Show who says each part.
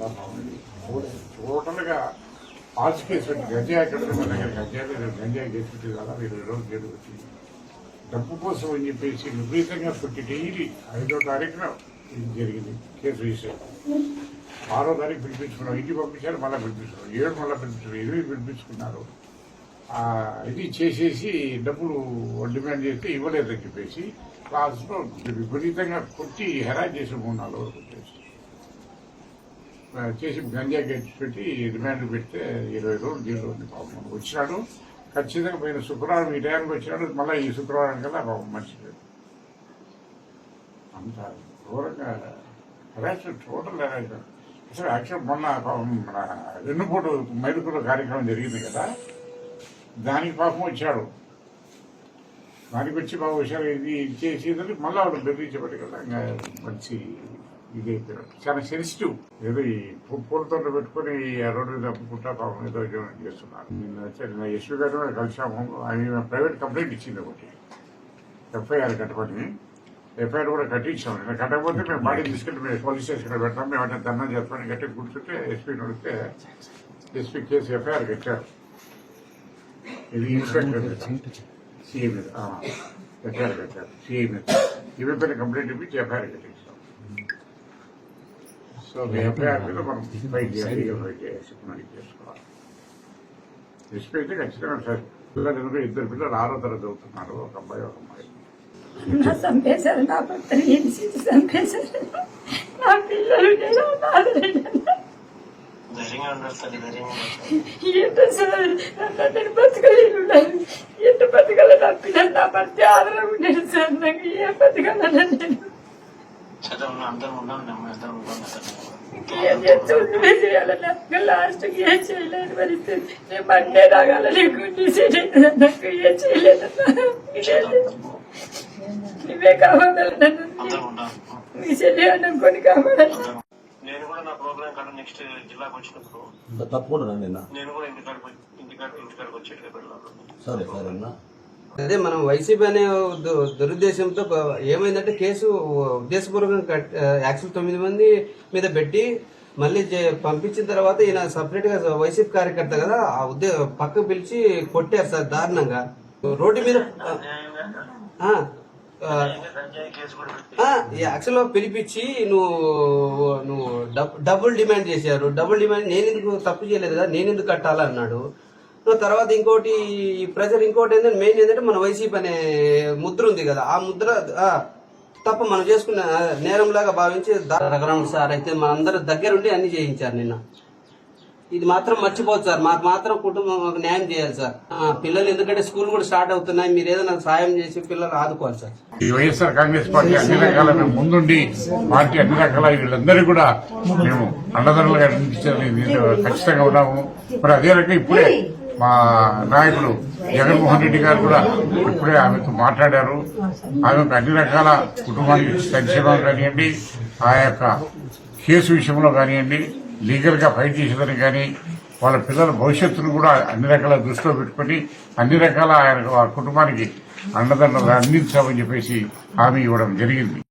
Speaker 1: చాలా బాగుంది. టోటల్గా ఆల్స్ కేసు పెట్టి గంజాయి ఎక్కడ గంజాయి కేసు పెట్టి కదా 20 రోజులు జైలు వచ్చి డబ్బు కోసం అని చెప్పేసి విపరీతంగా పెట్టి డైలీ 5వ తారీఖున ఇది జరిగింది కేసు రిజిస్టర్. 6వ తారీఖు పిలిపించుకున్నాం, ఇంటికి పంపించారు, మళ్ళీ పిలిపించుకున్నాం, 7 మళ్ళీ పిలిపించుకున్నారు, 8 పిలిపించుకున్నారు. ఇది చేసేసి డబ్బులు డిమాండ్ చేస్తే ఇవ్వలేదని చెప్పేసి క్లాస్లో విపరీతంగా కొట్టి హెరాస్ చేసి 3-4 వరకు చేసి గంజా కేసు పెట్టి రిమాండ్ పెడితే 20 రోజులు జైల్లో ఉంది. పాపం వచ్చినాడు, ఖచ్చితంగా పోయిన శుక్రవారం ఈ టైంకి వచ్చినాడు, మళ్ళీ ఈ శుక్రవారం కల్లా పాపం మర్చిపోయాడు. అంత ఘోరంగా హెరాస్, టోటల్ హెరాస్. అసలు యాక్చువల్ మొన్న మన వెన్నుపోటు మైదుకుల కార్యక్రమం జరిగింది కదా, దానికి పాపం వచ్చాడు. దానికి వచ్చి బాబు వచ్చారు, ఇది చేసేదని మళ్ళీ వాడు బెదిరించబడి కదా ఇంకా మంచి ఇది అయిపోయాడు. చాలా సెన్సిటివ్. ఏదో ఈ పూలతో పెట్టుకుని రోడ్డు మీద తప్పుకుంటా పాపం ఏదో చేస్తున్నారు. నిన్న ఎస్పీ గారు కలిసాము. ఆయన ప్రైవేట్ కంప్లైంట్ ఇచ్చింది ఒకటి, ఎఫ్ఐఆర్ కట్టమని. ఎఫ్ఐఆర్ కూడా కట్టించాము. నేను కట్టకపోతే మేము బాడీ తీసుకెళ్ళి మేము పోలీస్ స్టేషన్లో పెడతాం, మేము అంటే ధర్నా చేస్తామని గట్టి కూర్చుంటే ఎస్పీని అడిగితే ఎస్పీ కేసు ఎఫ్ఐఆర్ కట్టారు. ఇది ఇన్స్పెక్టర్ సిఐ మీద ఎఫ్ఐఆర్ కట్టారు. సిఐ మీద ఇవి పైన కంప్లైంట్ ఇప్పించి ఎఫ్ఐఆర్ కట్టించాం. సో ఎఫ్ఐఆర్ మీద మనం ఫైట్ చేయాలి, ఫైట్ చేయాల్సి చేసుకోవాలి. ఎస్పీ అయితే ఖచ్చితంగా సార్ పిల్లలు 2 పిల్లలు 6వ తరగతి చదువుతున్నారు, ఒక అబ్బాయి ఒక అమ్మాయి.
Speaker 2: చంపేశారు, నా భర్తని హింసి చంపేశారు, నా పిల్లలు బతకలేదు. ఎంత బతకాలి? నా పిల్లలు నా భర్త ఆదరణ ఉండేది సార్. నాకు ఏ బతకాలని నేను లాస్ట్ ఏం చేయలేదు. మరి నేను మండే రాగాలని నాకు ఏం చేయలేదు. నువ్వే కావాలి, నన్ను మీ చెల్లి అనుకొని కావాలి.
Speaker 3: నేను కూడా నా ప్రోగ్రామ్ కాడ నెక్స్ట్ జిల్లాకు వచ్చినప్పుడు
Speaker 4: తప్పకుండా
Speaker 3: నేను కూడా ఇంటికాడికి వచ్చేటప్పుడు
Speaker 4: సరే సరేనా.
Speaker 5: అదే మనం వైసీపీ అనే దురుద్దేశంతో ఏమైందంటే కేసు ఉద్దేశపూర్వకంగా యాక్చువల్ 9 మంది మీద పెట్టి మళ్ళీ పంపించిన తర్వాత ఈయన సపరేట్ గా వైసీపీ కార్యకర్త కదా ఆ పక్కకు పిలిచి కొట్టారు సార్ దారుణంగా రోడ్డు మీద. యాక్చువల్ గా పిలిపించి నువ్వు డబుల్ డిమాండ్ చేశారు. డబుల్ డిమాండ్ నేను ఎందుకు తప్పు చేయలేదు కదా, నేను ఎందుకు కట్టాలా అన్నాడు. తర్వాత ఇంకోటి ఈ ప్రెజర్, ఇంకోటి ఏంటంటే మెయిన్ ఏంటంటే మన వైసీపీ అనే ముద్ర ఉంది కదా, ఆ ముద్ర తప్ప మనం చేసుకున్న నేరంలాగా భావించి రఘురామ్ సార్ అయితే మనందరూ దగ్గరుండి అన్ని చేయించారు నిన్న. ఇది మాత్రం మర్చిపోదు సార్, మాకు మాత్రం కుటుంబం న్యాయం చేయాలి సార్. పిల్లలు ఎందుకంటే స్కూల్ కూడా స్టార్ట్ అవుతున్నాయి, మీరు ఏదైనా సాయం చేసి పిల్లలు ఆదుకోవాలి సార్.
Speaker 1: ఈ వైఎస్ఆర్ కాంగ్రెస్ పార్టీ అన్ని రకాల మేము ముందుండి పార్టీ అన్ని రకాల వీళ్ళందరూ కూడా మేము అండదండలుగా ఖచ్చితంగా ఉన్నాము. మరి అదే రకంగా ఇప్పుడే మా నాయకులు జగన్మోహన్ రెడ్డి గారు కూడా ఇప్పుడే ఆమెతో మాట్లాడారు. ఆమెకు అన్ని రకాల కుటుంబానికి సంక్షేమం కానివ్వండి, ఆ యొక్క కేసు విషయంలో కానివ్వండి, లీగల్ గా ఫైట్ చేసేదని కానీ, వాళ్ళ పిల్లల భవిష్యత్తును కూడా అన్ని రకాల దృష్టిలో పెట్టుకుని అన్ని రకాల ఆయన కుటుంబానికి అండదండలు అందించామని చెప్పేసి హామీ ఇవ్వడం జరిగింది.